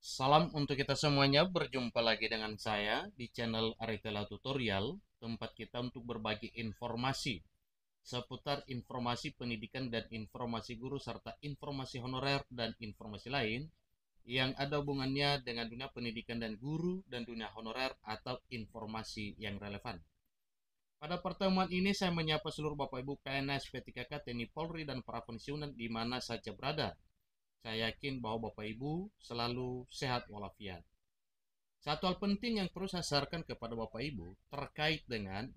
Salam untuk kita semuanya, berjumpa lagi dengan saya di channel Aritela Tutorial, tempat kita untuk berbagi informasi seputar informasi pendidikan dan informasi guru serta informasi honorer dan informasi lain yang ada hubungannya dengan dunia pendidikan dan guru dan dunia honorer atau informasi yang relevan. Pada pertemuan ini saya menyapa seluruh Bapak Ibu PNS, P3K, TNI Polri, dan para pensiunan di mana saja berada. Saya yakin bahwa Bapak Ibu selalu sehat walafiat. Satu hal penting yang perlu saya sarankan kepada Bapak Ibu terkait dengan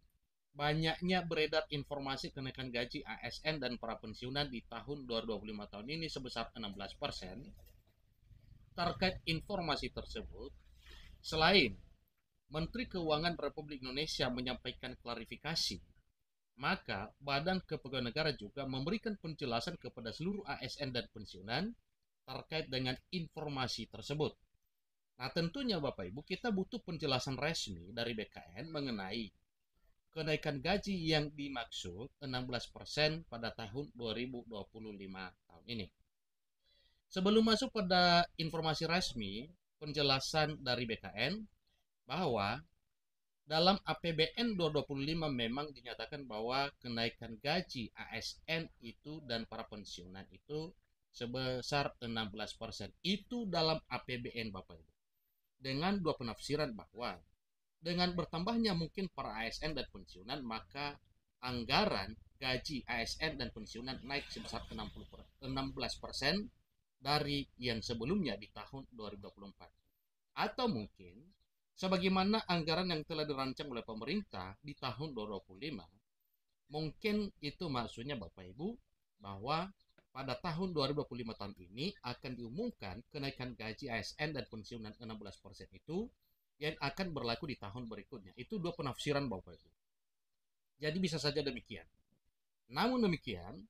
banyaknya beredar informasi kenaikan gaji ASN dan para pensiunan di tahun 2025 tahun ini sebesar 16%. Terkait informasi tersebut, selain Menteri Keuangan Republik Indonesia menyampaikan klarifikasi, maka Badan Kepegawaian Negara juga memberikan penjelasan kepada seluruh ASN dan pensiunan terkait dengan informasi tersebut. Nah, tentunya Bapak Ibu, kita butuh penjelasan resmi dari BKN mengenai kenaikan gaji yang dimaksud 16% pada tahun 2025 tahun ini. Sebelum masuk pada informasi resmi, penjelasan dari BKN bahwa dalam APBN 2025 memang dinyatakan bahwa kenaikan gaji ASN itu dan para pensiunan itu sebesar 16%. Itu dalam APBN Bapak Ibu. Dengan dua penafsiran bahwa dengan bertambahnya mungkin para ASN dan pensiunan, maka anggaran gaji ASN dan pensiunan naik sebesar 16% dari yang sebelumnya di tahun 2024. Atau mungkin sebagaimana anggaran yang telah dirancang oleh pemerintah di tahun 2025, mungkin itu maksudnya Bapak Ibu bahwa pada tahun 2025 tahun ini akan diumumkan kenaikan gaji ASN dan pensiunan 16% itu yang akan berlaku di tahun berikutnya. Itu dua penafsiran Bapak Ibu. Jadi bisa saja demikian. Namun demikian,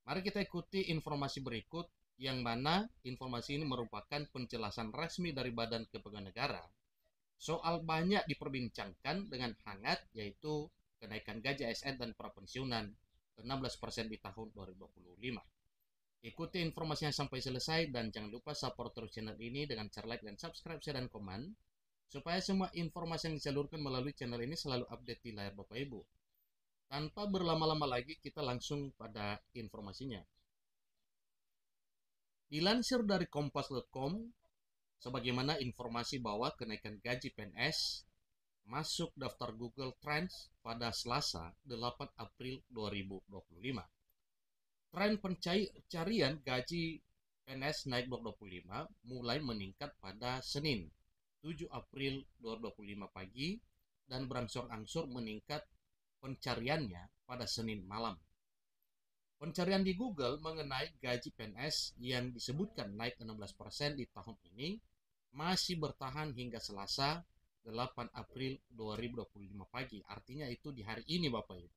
mari kita ikuti informasi berikut yang mana informasi ini merupakan penjelasan resmi dari Badan Kepegawaian Negara soal banyak diperbincangkan dengan hangat, yaitu kenaikan gaji ASN dan para pensiunan 16% di tahun 2025. Ikuti informasinya sampai selesai dan jangan lupa support terus channel ini dengan cara like dan subscribe, share, dan komen supaya semua informasi yang disalurkan melalui channel ini selalu update di layar Bapak Ibu. Tanpa berlama-lama lagi, kita langsung pada informasinya. Dilansir dari kompas.com, sebagaimana informasi bahwa kenaikan gaji PNS masuk daftar Google Trends pada Selasa 8 April 2025. Tren pencarian gaji PNS naik 2025 mulai meningkat pada Senin 7 April 2025 pagi dan berangsur-angsur meningkat pencariannya pada Senin malam. Pencarian di Google mengenai gaji PNS yang disebutkan naik 16% di tahun ini masih bertahan hingga Selasa 8 April 2025 pagi. Artinya itu di hari ini Bapak Ibu.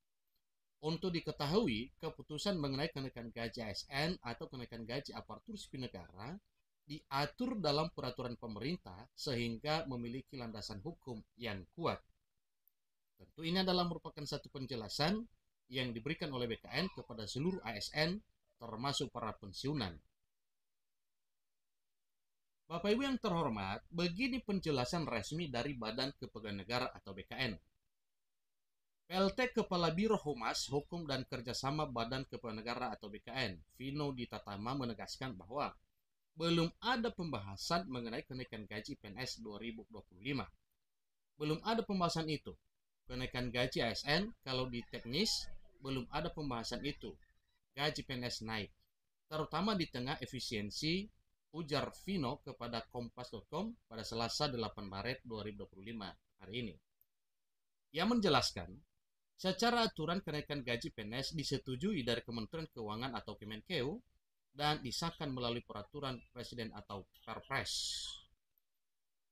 Untuk diketahui, keputusan mengenai kenaikan gaji ASN atau kenaikan gaji aparatur sipil negara diatur dalam peraturan pemerintah sehingga memiliki landasan hukum yang kuat. Tentu ini adalah merupakan satu penjelasan yang diberikan oleh BKN kepada seluruh ASN termasuk para pensiunan. Bapak Ibu yang terhormat, begini penjelasan resmi dari Badan Kepegawaian Negara atau BKN. PLT Kepala Biro Humas, Hukum dan Kerjasama Badan Kepegawaian Negara atau BKN, Vino Ditatama menegaskan bahwa belum ada pembahasan mengenai kenaikan gaji PNS 2025. Belum ada pembahasan itu. Kenaikan gaji ASN, kalau di teknis, belum ada pembahasan itu. Gaji PNS naik, terutama di tengah efisiensi, ujar Vino kepada kompas.com pada Selasa 8 Maret 2025 hari ini. Ia menjelaskan, secara aturan kenaikan gaji PNS disetujui dari Kementerian Keuangan atau Kemenkeu dan disahkan melalui peraturan Presiden atau Perpres.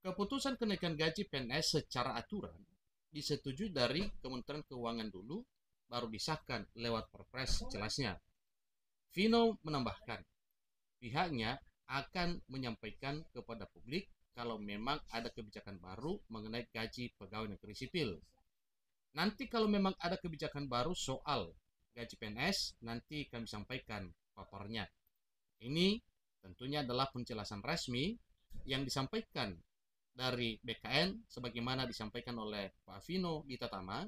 Keputusan kenaikan gaji PNS secara aturan disetujui dari Kementerian Keuangan dulu, baru disahkan lewat Perpres jelasnya. Vino menambahkan, pihaknya akan menyampaikan kepada publik kalau memang ada kebijakan baru mengenai gaji pegawai negeri sipil. Nanti kalau memang ada kebijakan baru soal gaji PNS, nanti kami sampaikan paparnya. Ini tentunya adalah penjelasan resmi yang disampaikan dari BKN sebagaimana disampaikan oleh Pak Vino Ditatama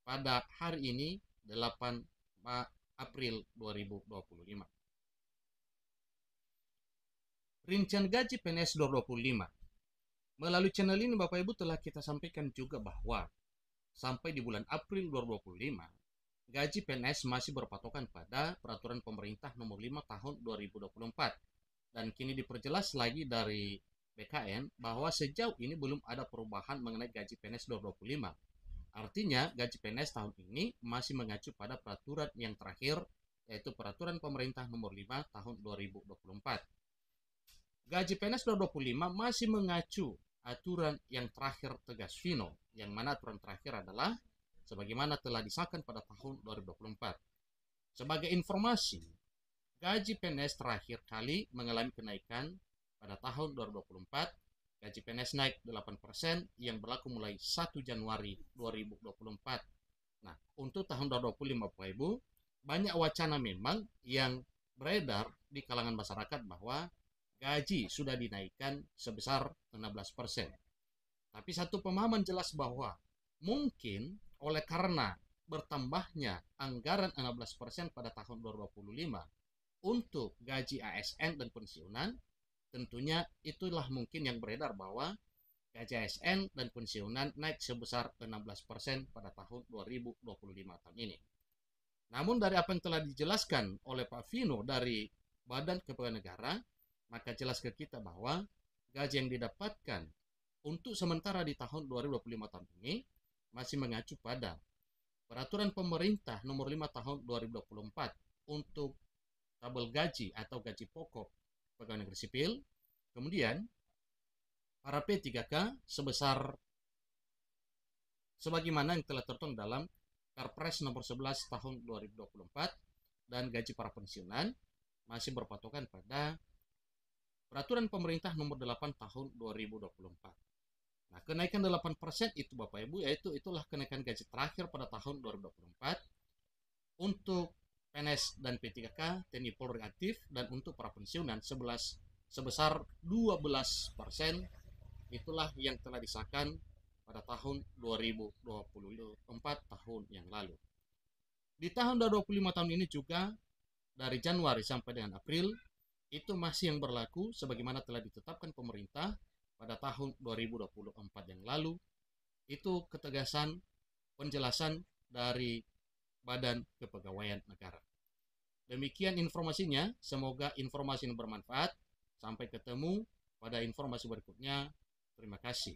pada hari ini 8 April 2025. Rincian gaji PNS 2025. Melalui channel ini Bapak Ibu telah kita sampaikan juga bahwa sampai di bulan April 2025, gaji PNS masih berpatokan pada peraturan pemerintah nomor 5 tahun 2024. Dan kini diperjelas lagi dari BKN bahwa sejauh ini belum ada perubahan mengenai gaji PNS 2025. Artinya gaji PNS tahun ini masih mengacu pada peraturan yang terakhir, yaitu peraturan pemerintah nomor 5 tahun 2024. Gaji PNS 2025 masih mengacu aturan yang terakhir tegas Vino, yang mana aturan terakhir adalah sebagaimana telah disahkan pada tahun 2024. Sebagai informasi, gaji PNS terakhir kali mengalami kenaikan pada tahun 2024. Gaji PNS naik 8% yang berlaku mulai 1 Januari 2024. Nah, untuk tahun 2025 Bapak Ibu, banyak wacana memang yang beredar di kalangan masyarakat bahwa gaji sudah dinaikkan sebesar 16%. Tapi satu pemahaman jelas bahwa mungkin oleh karena bertambahnya anggaran 16% pada tahun 2025 untuk gaji ASN dan pensiunan, tentunya itulah mungkin yang beredar bahwa gaji ASN dan pensiunan naik sebesar 16% pada tahun 2025 tahun ini. Namun dari apa yang telah dijelaskan oleh Pak Vino dari Badan Kepegawaian Negara, maka jelas ke kita bahwa gaji yang didapatkan untuk sementara di tahun 2025 tahun ini masih mengacu pada peraturan pemerintah nomor 5 tahun 2024 untuk tabel gaji atau gaji pokok pegawai negeri sipil. Kemudian para P3K sebagaimana yang telah tertuang dalam Perpres nomor 11 tahun 2024, dan gaji para pensiunan masih berpatokan pada peraturan pemerintah nomor 8 tahun 2024. Nah, kenaikan 8% itu Bapak Ibu, yaitu itulah kenaikan gaji terakhir pada tahun 2024 untuk PNS dan P3K, TNI Polri aktif, dan untuk para pensiunan sebesar 12%. Itulah yang telah disahkan pada tahun 2024 tahun yang lalu. Di tahun 2025 tahun ini juga dari Januari sampai dengan April itu masih yang berlaku sebagaimana telah ditetapkan pemerintah pada tahun 2024 yang lalu. Itu ketegasan penjelasan dari Badan Kepegawaian Negara. Demikian informasinya, semoga informasi ini bermanfaat. Sampai ketemu pada informasi berikutnya. Terima kasih.